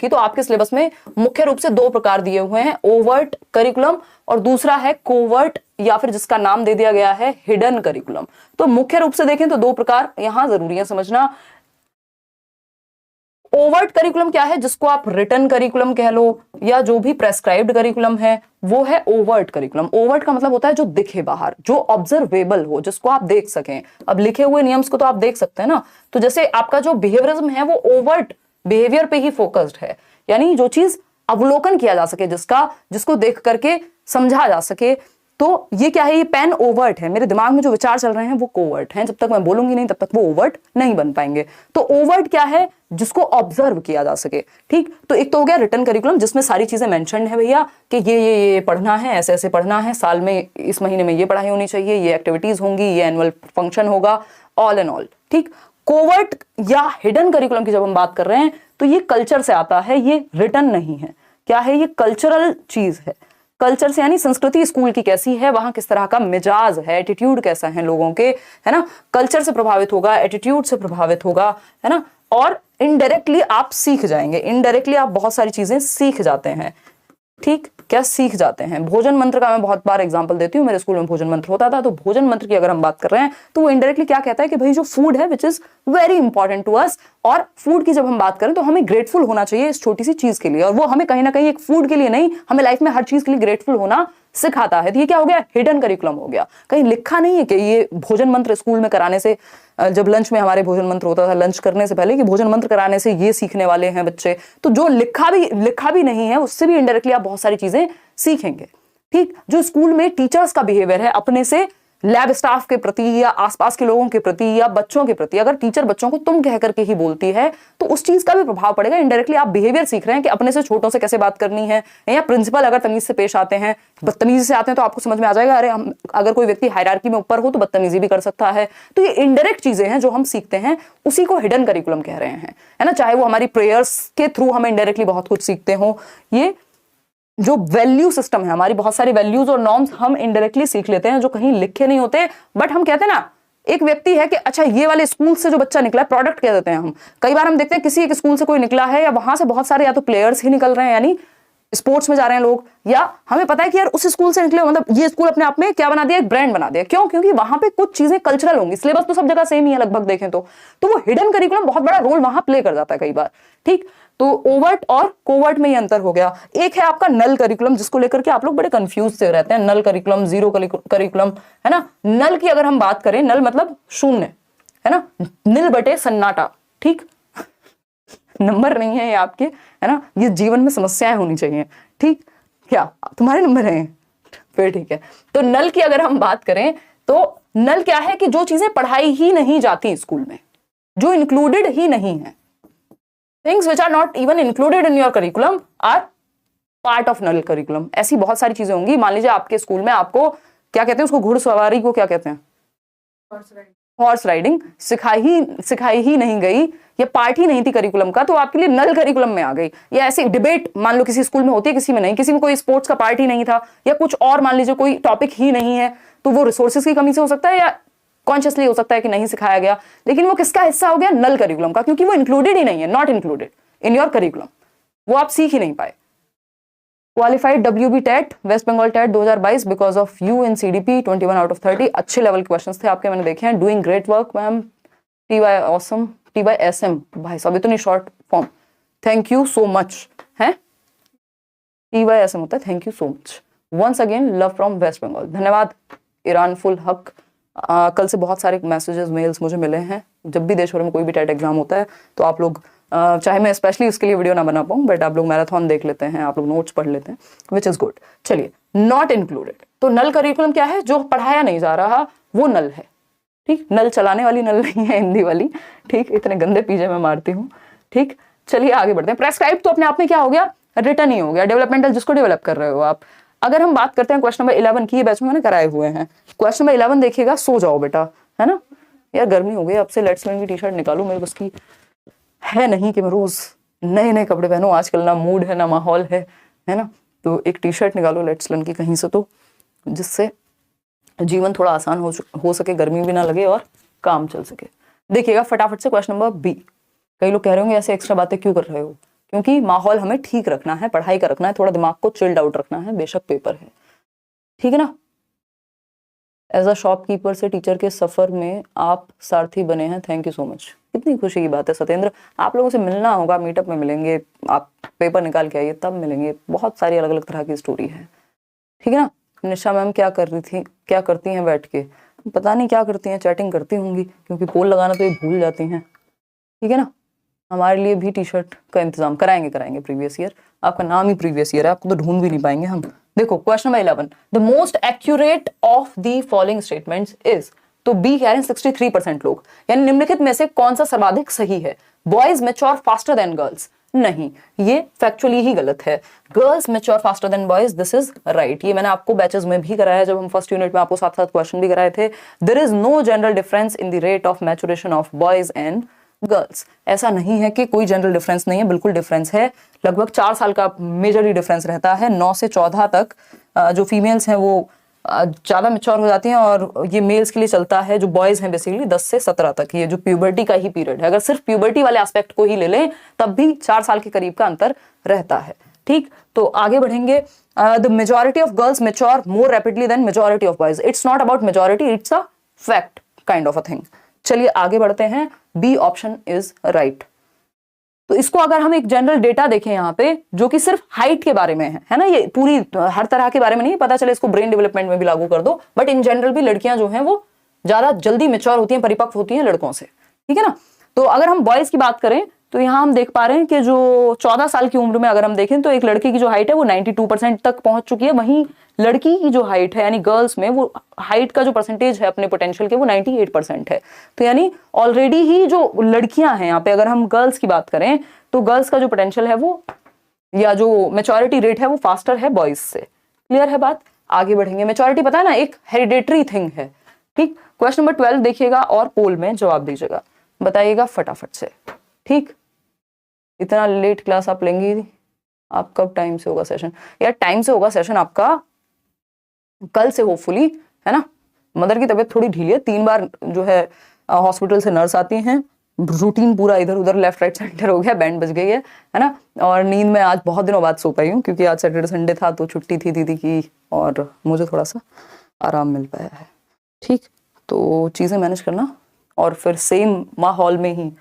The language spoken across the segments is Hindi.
की, तो आपके सिलेबस में मुख्य रूप से दो प्रकार दिए हुए हैं, ओवर्ट करिकुलम और दूसरा है कोवर्ट या फिर जिसका नाम दे दिया गया है हिडन करिकुलम। तो मुख्य रूप से देखें तो दो प्रकार यहां जरूरी है समझना। ओवर्ट करिकुलम क्या है, जिसको आप रिटन करिकुलम कह लो या जो भी प्रेस्क्राइब्ड करिकुलम है वो है ओवर्ट करिकुलम। ओवर्ट का मतलब होता है जो दिखे बाहर, जो ऑब्जर्वेबल हो, जिसको आप देख सकें। अब लिखे हुए नियम्स को तो आप देख सकते हैं ना, तो जैसे आपका जो बिहेवियरिज्म है वो ओवर्ट बिहेवियर पे ही फोकस्ड है, यानी जो चीज अवलोकन किया जा सके, जिसको देख करके समझा जा सके। तो ये क्या है, ये पेन ओवर्ट है, मेरे दिमाग में जो विचार चल रहे हैं वो कोवर्ट हैं, जब तक मैं बोलूंगी नहीं तब तक वो ओवर्ट नहीं बन पाएंगे। तो ओवर्ट क्या है, जिसको ऑब्जर्व किया जा सके। ठीक, तो एक तो हो गया रिटन करिकुलम जिसमें सारी चीजें मेंशन्ड है भैया कि ये पढ़ना है, ऐसे ऐसे पढ़ना है, साल में इस महीने में ये पढ़ाई होनी चाहिए, ये एक्टिविटीज होंगी, ये एनुअल फंक्शन होगा, ऑल एंड ऑल। ठीक, कोवर्ट या हिडन करिकुलम की जब हम बात कर रहे हैं तो ये कल्चर से आता है, ये रिटन नहीं है। क्या है, ये कल्चरल चीज है। कल्चर से यानी संस्कृति स्कूल की कैसी है, वहां किस तरह का मिजाज है, एटीट्यूड कैसा है लोगों के, है ना, कल्चर से प्रभावित होगा, एटीट्यूड से प्रभावित होगा, है ना। और इनडायरेक्टली आप सीख जाएंगे, इनडायरेक्टली आप बहुत सारी चीजें सीख जाते हैं। ठीक, क्या सीख जाते हैं। भोजन मंत्र का मैं बहुत बार एग्जांपल देती हूँ, मेरे स्कूल में भोजन मंत्र होता था, तो भोजन मंत्र की अगर हम बात कर रहे हैं तो वो इनडायरेक्टली क्या कहता है कि भाई जो फूड है which is very important to us, और फूड की जब हम बात करें तो हमें ग्रेटफुल होना चाहिए इस छोटी सी चीज के लिए, और वो हमें कहीं ना कहीं एक फूड के लिए नहीं, हमें लाइफ में हर चीज के लिए ग्रेटफुल होना सिखाता है। तो ये क्या हो गया, हिडन करिकुलम हो गया। कहीं लिखा नहीं है कि ये भोजन मंत्र स्कूल में कराने से, जब लंच में हमारे भोजन मंत्र होता था लंच करने से पहले, कि भोजन मंत्र कराने से ये सीखने वाले हैं बच्चे, तो जो लिखा भी नहीं है उससे भी इनडायरेक्टली आप बहुत सारी चीजें सीखेंगे। ठीक, जो स्कूल में टीचर्स का बिहेवियर है अपने से लैब स्टाफ के प्रति या आसपास के लोगों के प्रति या बच्चों के प्रति, अगर टीचर बच्चों को तुम कह करके ही बोलती है तो उस चीज का भी प्रभाव पड़ेगा। इनडायरेक्टली आप बिहेवियर सीख रहे हैं कि अपने से छोटों से कैसे बात करनी है, या प्रिंसिपल अगर तमीज से पेश आते हैं, बदतमीजी से आते हैं, तो आपको समझ में आ जाएगा अरे हम, अगर कोई व्यक्ति हायरार्की में ऊपर हो तो बदतमीजी भी कर सकता है। तो ये इनडायरेक्ट चीजें हैं जो हम सीखते हैं, उसी को हिडन करिकुलम कह रहे हैं, है ना। चाहे वो हमारी प्रेयर्स के थ्रू हम इनडायरेक्टली बहुत कुछ सीखते हो, ये जो वैल्यू सिस्टम है, हमारी बहुत सारी वैल्यूज और नॉर्म्स हम इनडायरेक्टली सीख लेते हैं जो कहीं लिखे नहीं होते, बट हम कहते हैं ना, एक व्यक्ति है कि अच्छा ये वाले स्कूल से जो बच्चा निकला है, प्रोडक्ट कह देते हैं हम। कई बार हम देखते हैं किसी एक स्कूल से कोई निकला है या वहां से बहुत सारे या तो प्लेयर्स ही निकल रहे हैं, यानी स्पोर्ट्स में जा रहे हैं लोग, या हमें पता है कि यार उस स्कूल से निकले, मतलब ये स्कूल अपने आप में क्या बना दिया, एक ब्रांड बना दिया। क्यों? क्योंकि वहां पे कुछ चीजें कल्चरल होंगी। सिलेबस तो सब जगह सेम ही है लगभग देखें तो वो हिडन करिकुलम बहुत बड़ा रोल वहां प्ले कर जाता है कई बार। ठीक, तो ओवर्ट और कोवर्ट में ये अंतर हो गया। एक है आपका नल करिकुलम, जिसको लेकर के आप लोग बड़े कंफ्यूज से रहते हैं, नल करिकुलम, जीरो करिकुलम, है ना। नल की अगर हम बात करें, नल मतलब शून्य, है ना, नील बटे सन्नाटा। ठीक, नंबर नहीं है ये आपके, है ना, ये जीवन में समस्याएं होनी चाहिए। ठीक, क्या तुम्हारे नंबर हैं? फिर ठीक है। तो नल की अगर हम बात करें तो नल क्या है कि जो चीजें पढ़ाई ही नहीं जाती स्कूल में, जो इंक्लूडेड ही नहीं है, things which are not even included in your curriculum are part of null curriculum. ऐसी बहुत सारी चीजें होंगी। मान लीजिए आपके स्कूल में आपको क्या कहते हैं, उसको घुड़सवारी को क्या कहते हैं, हॉर्स राइडिंग सिखाई ही नहीं गई, ये पार्ट ही नहीं थी करिकुलम का, तो आपके लिए नल करिकुलम में आ गई। या ऐसी डिबेट मान लो किसी स्कूल में होती है, किसी में नहीं, किसी में कोई स्पोर्ट्स का पार्ट ही नहीं था, या कुछ और मान लीजिए कोई टॉपिक ही नहीं है, तो वो रिसोर्सेज की कमी से हो सकता है या कॉन्शियसली हो सकता है कि नहीं सिखाया गया, लेकिन वो किसका हिस्सा हो गया, नल करिकुलम का, क्योंकि वो इंक्लूडेड ही नहीं है, not included in your curriculum, वो आप सीख ही नहीं पाए। Qualified WB TET, West Bengal TET 2022 because of you in CDP 21 out of 30। अच्छे लेवल के क्वेश्चंस थे आपके, मैंने देखे हैं। Doing great work ma'am, TY awesome, TY SM, भाई साहब इतनी short form, thank you so much है, TY SM होता है thank you so much, once again love from West Bengal, धन्यवाद ईरान फुल हक। कल से बहुत सारे मैसेजेस मेल्स मुझे मिले हैं, जब भी देश भर में कोई भी टेट एग्जाम होता है तो आप लोग चाहे मैं स्पेशली उसके लिए वीडियो ना बना पाऊँ, बट आप लोग मैराथन देख लेते हैं, आप लोग नोट्स पढ़ लेते हैं, विच इज गुड। चलिए, नॉट इंक्लूडेड, तो नल करिकुलम क्या है, जो पढ़ाया नहीं जा रहा वो नल है। ठीक, नल चलाने वाली नल नहीं है हिंदी वाली। ठीक, इतने गंदे पीजे में मारती हूँ। ठीक, चलिए आगे बढ़ते हैं। प्रेस्क्राइब तो अपने आप में क्या हो गया, रिटर्न ही हो गया। डेवलपमेंटल जिसको डेवलप कर रहे हो आप। अगर हम बात करते हैं क्वेश्चन नंबर 11 की, बैच में मैंने कराए हुए हैं। क्वेश्चन नंबर 11 देखिएगा, सो जाओ बेटा, है ना। यार गर्मी हो गई, अब से लेट्स लर्न की टी-शर्ट निकालू, मेरे बस की है नहीं कि मैं रोज नए नए कपड़े पहनूं, आजकल ना मूड है ना माहौल है ना। तो एक टी-शर्ट निकालो लेट्स लर्न की कहीं से, तो जिससे जीवन थोड़ा आसान हो सके, गर्मी भी ना लगे और काम चल सके। देखिएगा फटाफट से क्वेश्चन नंबर B। कई लोग कह रहे होंगे ऐसे एक्स्ट्रा बातें क्यों कर रहे हो, क्योंकि माहौल हमें ठीक रखना है, पढ़ाई का रखना है, थोड़ा दिमाग को चिल्ड आउट रखना है, बेशक पेपर है, ठीक है ना। एज अ शॉपकीपर से टीचर के सफर में आप सारथी बने हैं, थैंक यू सो मच। कितनी खुशी की बात है सत्येंद्र, आप लोगों से मिलना होगा, मीटअप में मिलेंगे, आप पेपर निकाल के आइए तब मिलेंगे, बहुत सारी अलग अलग तरह की स्टोरी है, ठीक है ना। निशा मैम क्या कर रही थी, क्या करती हैं बैठ के, पता नहीं क्या करती हैं, चैटिंग करती होंगी, क्योंकि पोल लगाना तो ये भूल जाती हैं, ठीक है ना। हमारे लिए भी टी शर्ट का इंतजाम कराएंगे प्रीवियस ईयर, आपका नाम ही प्रीवियस ईयर है, आपको तो ढूंढ भी नहीं पाएंगे हम। देखो question number 11, the most accurate of the following statements is, तो बी कह रहे हैं 63% लोग, यानी निम्नलिखित में से कौन सा सर्वाधिक सही है। Boys mature faster than girls, नहीं, ये फैक्चुअली ही गलत है। Girls mature faster than boys, this is right. ये मैंने आपको बैचेस में भी कराया, जब हम फर्स्ट यूनिट में आपको साथ साथ क्वेश्चन भी कराए थे। There is no general difference in the rate of maturation of boys and girls, ऐसा नहीं है कि कोई जनरल डिफरेंस नहीं है, बिल्कुल डिफरेंस है। लगभग 4 साल का मेजरली डिफरेंस रहता है। 9 से 14 तक जो फीमेल्स हैं वो ज्यादा मैच्योर हो जाती हैं, और ये मेल्स के लिए चलता है, जो बॉयज हैं बेसिकली 10 से 17 तक, ये जो प्यूबर्टी का ही पीरियड है। अगर सिर्फ प्यूबर्टी वाले एस्पेक्ट को ही ले लें तब भी 4 साल के करीब का अंतर रहता है, ठीक। तो आगे बढ़ेंगे, the majority of girls mature more rapidly than majority of boys, it's not about majority, it's a fact kind of a thing. चलिए आगे बढ़ते हैं, बी ऑप्शन इज राइट। तो इसको अगर हम एक जनरल डेटा देखें यहाँ पे, जो कि सिर्फ हाइट के बारे में है ना, ये पूरी हर तरह के बारे में नहीं, पता चले इसको ब्रेन डेवलपमेंट में भी लागू कर दो, बट इन जनरल भी लड़कियां जो हैं वो ज्यादा जल्दी मैच्योर होती हैं, परिपक्व होती हैं लड़कों से, ठीक है ना। तो अगर हम बॉयज की बात करें तो यहाँ हम देख पा रहे हैं कि जो 14 साल की उम्र में अगर हम देखें तो एक लड़के की जो हाइट है वो 92% तक पहुंच चुकी है, वहीं लड़की की जो हाइट है यानी गर्ल्स में वो हाइट का जो परसेंटेज है अपने पोटेंशियल के वो 98% है। तो यानी ऑलरेडी ही जो लड़कियां हैं यहाँ पे, अगर हम गर्ल्स की बात करें तो गर्ल्स का जो पोटेंशियल है वो, या जो मैच्योरिटी रेट है वो फास्टर है बॉयज से। क्लियर है बात, आगे बढ़ेंगे। मैच्योरिटी पता है ना एक हेरिडेटरी थिंग है, ठीक। क्वेश्चन नंबर 12 देखिएगा और पोल में जवाब दीजिएगा, बताइएगा फटाफट से, ठीक। इतना लेट क्लास आप लेंगी, आप कब टाइम से होगा सेशन? यार टाइम से होगा सेशन आपका कल से होपफुली, है ना। मदर की तबीयत थोड़ी ढीली है, 3 बार जो है हॉस्पिटल से नर्स आती हैं, रूटीन पूरा इधर उधर लेफ्ट राइट सेंटर हो गया, बैंड बज गई है ना। और नींद में आज बहुत दिनों बाद सो पाई हूँ, क्योंकि आज सैटरडे संडे था तो छुट्टी थी दीदी की, और मुझे थोड़ा सा आराम मिल पाया है, ठीक। तो चीज़ें मैनेज करना और फिर सेम माहौल में ही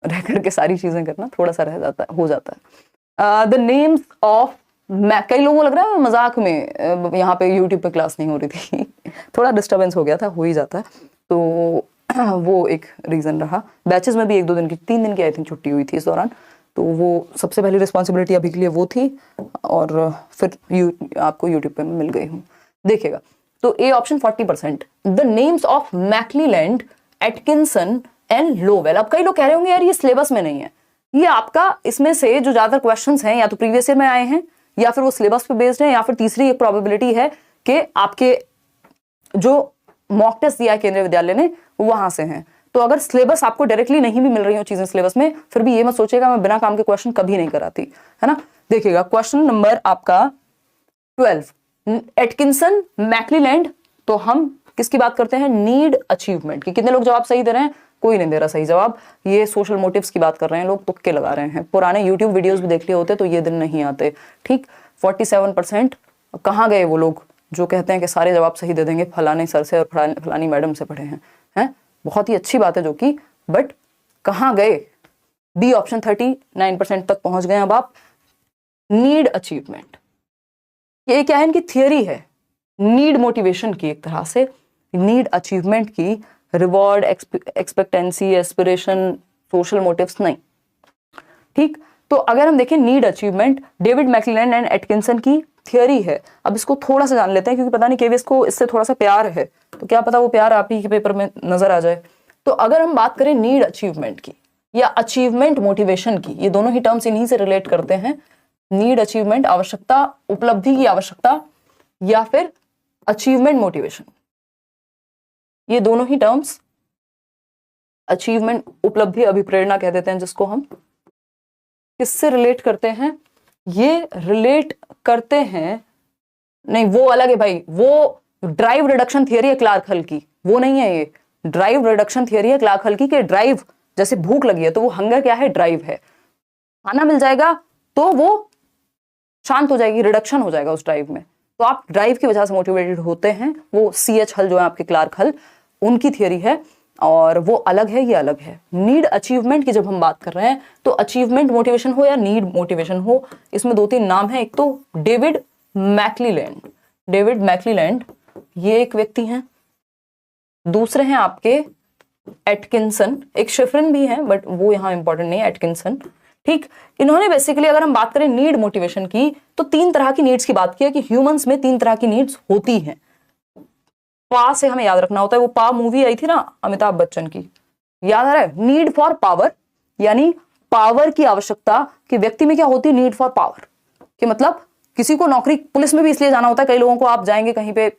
रह करके सारी चीजें करना थोड़ा सा रह जाता है, हो जाता है। द नेम्स ऑफ, कई लोगों को लग रहा है मजाक में यहाँ पे यूट्यूब पे क्लास नहीं हो रही थी थोड़ा डिस्टर्बेंस हो गया था, हो ही जाता है, तो वो एक रीजन रहा। बैचेस में भी 1-2 दिन की, 3 दिन की आई थिंक छुट्टी हुई थी इस दौरान, तो वो सबसे पहली रिस्पॉन्सिबिलिटी अभी के लिए वो थी, और फिर आपको यूट्यूब पे मैं मिल गई हूँ, देखिएगा। तो A option 40%, the names of McClelland, Atkinson and Lowell. अब कई लोग कह रहे होंगे यार ये सिलेबस में नहीं है, ये आपका इसमें से जो ज्यादातर क्वेश्चंस हैं या तो प्रीवियस ईयर में आए हैं, या फिर वो सिलेबस पे बेस्ड है, या फिर तीसरी एक प्रोबेबिलिटी है कि आपके जो मॉक टेस्ट दिया है केंद्रीय विद्यालय ने वहां से हैं। तो अगर सिलेबस आपको डायरेक्टली नहीं भी मिल रही हो चीजें सिलेबस में, फिर भी ये मत सोचिएगा मैं बिना काम के क्वेश्चन कभी नहीं कराती, है ना। देखिएगा क्वेश्चन नंबर आपका 12, एटकिंसन मैक्लीलैंड, तो हम किसकी बात करते हैं? नीड अचीवमेंट की। कितने लोग जवाब सही दे रहे हैं? कोई नहीं दे रहा सही जवाब। ये सोशल मोटिव्स की बात कर रहे हैं लोग, तुक्के लगा रहे हैं। पुराने यूट्यूब वीडियोस भी देख लिए होते तो ये दिन नहीं आते, ठीक। 47% कहाँ गए वो लोग जो कहते हैं कि सारे जवाब सही दे देंगे, फलाने सर से और फलानी मैडम से पढ़े हैं, बहुत ही अच्छी बात है जो कि, बट कहाँ गए? बी ऑप्शन 39% तक पहुंच गए अब आप। नीड अचीवमेंट, ये क्या है? इनकी थियरी है नीड मोटिवेशन की, एक तरह से नीड अचीवमेंट की, reward, expectancy, aspiration, social motives नहीं, ठीक। तो अगर हम देखें need achievement, David McClelland and Atkinson की थियरी है। अब इसको थोड़ा सा जान लेते हैं, क्योंकि पता नहीं केवीएस को इससे थोड़ा सा प्यार है, तो क्या पता वो प्यार आप ही के पेपर में नजर आ जाए। तो अगर हम बात करें नीड अचीवमेंट की या अचीवमेंट मोटिवेशन की, ये दोनों ही टर्म्स इन्हीं से रिलेट करते हैं। नीड अचीवमेंट आवश्यकता, उपलब्धि की आवश्यकता, या फिर अचीवमेंट मोटिवेशन, ये दोनों ही टर्म्स, अचीवमेंट उपलब्धि अभिप्रेरणा कह देते हैं जिसको हम, किससे रिलेट करते हैं? ये रिलेट करते हैं, नहीं वो अलग है भाई, वो ड्राइव रिडक्शन थियरी है क्लार्क हल की, वो नहीं है ये। ड्राइव रिडक्शन थियरी है क्लार्क हल की, कि ड्राइव, जैसे भूख लगी है तो वो हंगर क्या है? ड्राइव है। खाना मिल जाएगा तो वो शांत हो जाएगी, रिडक्शन हो जाएगा उस ड्राइव में। तो आप ड्राइव की वजह से मोटिवेटेड होते हैं। वो CH हल जो है आपके क्लार्क हल, उनकी थियरी है और वो अलग है, ये अलग है। नीड अचीवमेंट की जब हम बात कर रहे हैं तो अचीवमेंट मोटिवेशन हो या नीड मोटिवेशन हो, इसमें 2-3 नाम है। एक तो डेविड मैक्लीलैंड, डेविड मैक्लीलैंड ये एक व्यक्ति हैं। दूसरे हैं आपके एटकिंसन, एक शिफ्रिन भी है बट वो यहाँ इंपॉर्टेंट नहीं है, एटकिंसन। ठीक, इन्होंने बेसिकली अगर हम बात करें नीड मोटिवेशन की तो 3 तरह की नीड्स की बात की है कि ह्यूमंस में 3 तरह की नीड्स होती हैं। पा से हमें याद रखना होता है, वो पा मूवी आई थी ना अमिताभ बच्चन की, याद आ रहा है? नीड फॉर पावर, यानी पावर की आवश्यकता कि व्यक्ति में क्या होती है, नीड फॉर पावर, कि मतलब किसी को नौकरी पुलिस में भी इसलिए जाना होता है। कई लोगों को आप जाएंगे कहीं पे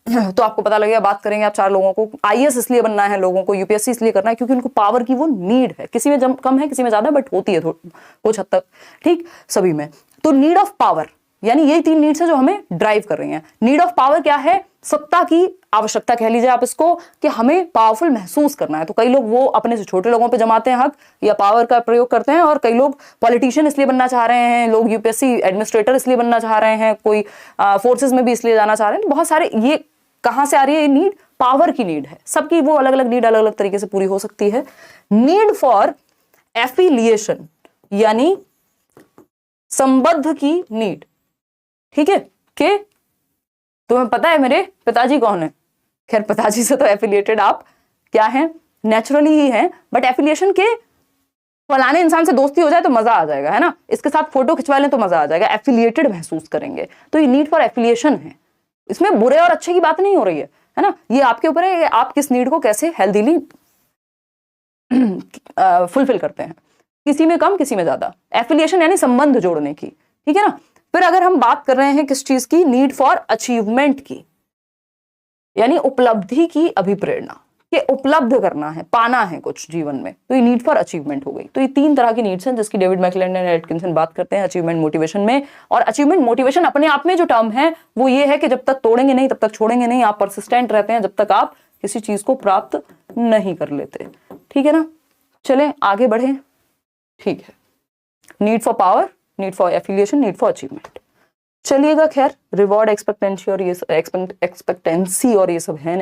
तो आपको पता लगेगा, बात करेंगे आप 4 लोगों को, IAS इसलिए बनना है लोगों को, UPSC इसलिए करना है क्योंकि उनको पावर की वो नीड है। किसी में कम है, किसी में ज्यादा, बट होती है कुछ हद तक, ठीक, सभी में। तो नीड ऑफ पावर, यानी यही 3 नीड्स है जो हमें ड्राइव कर रही हैं। नीड ऑफ पावर क्या है? सत्ता की आवश्यकता कह लीजिए आप इसको, कि हमें पावरफुल महसूस करना है। तो कई लोग वो अपने से छोटे लोगों पे जमाते हैं हक या पावर का प्रयोग करते हैं, और कई लोग पॉलिटिशियन इसलिए बनना चाह रहे हैं, लोग UPSC एडमिनिस्ट्रेटर इसलिए बनना चाह रहे हैं, कोई फोर्सेस में भी इसलिए जाना चाह रहे हैं। बहुत सारे, ये कहां से आ रही है? ये नीड पावर की नीड है। सबकी वो अलग अलग नीड अलग अलग तरीके से पूरी हो सकती है। नीड फॉर एफिलिएशन, यानी संबद्ध की नीड, ठीक है, कि तुम्हें पता है मेरे पिताजी कौन है? खैर पिताजी से तो एफिलिएटेड आप क्या हैं, नेचुरली ही हैं, बट एफिलिएशन के फलाने इंसान से दोस्ती हो जाए तो मजा आ जाएगा, है ना, इसके साथ फोटो खिंचवा लें तो मजा आ जाएगा, एफिलिएटेड महसूस करेंगे। तो ये नीड फॉर एफिलिएशन है, इसमें बुरे और अच्छे की बात नहीं हो रही है ना, ये आपके ऊपर है आप किस नीड को कैसे हेल्दीली फुलफिल करते हैं, किसी में कम किसी में ज्यादा। एफिलिएशन यानी संबंध जोड़ने की, ठीक है ना। फिर अगर हम बात कर रहे हैं किस चीज की, नीड फॉर अचीवमेंट की, यानी उपलब्धि की अभिप्रेरणा, कि उपलब्ध करना है, पाना है कुछ जीवन में, तो ये नीड फॉर अचीवमेंट हो गई। तो ये 3 तरह की नीड्स हैं जिसकी डेविड मैक्लीलैंड एंड एटकिंसन बात करते हैं अचीवमेंट मोटिवेशन में। और अचीवमेंट मोटिवेशन अपने आप में जो टर्म है वो ये है कि जब तक तोड़ेंगे नहीं तब तक छोड़ेंगे नहीं, आप परसिस्टेंट रहते हैं जब तक आप किसी चीज को प्राप्त नहीं कर लेते, ठीक है ना। चलें आगे बढ़े, ठीक है। Need for power, need for affiliation, need for achievement. चलिएगा, खैर रिवॉर्ड एक्सपेक्टेंसी और ये सब है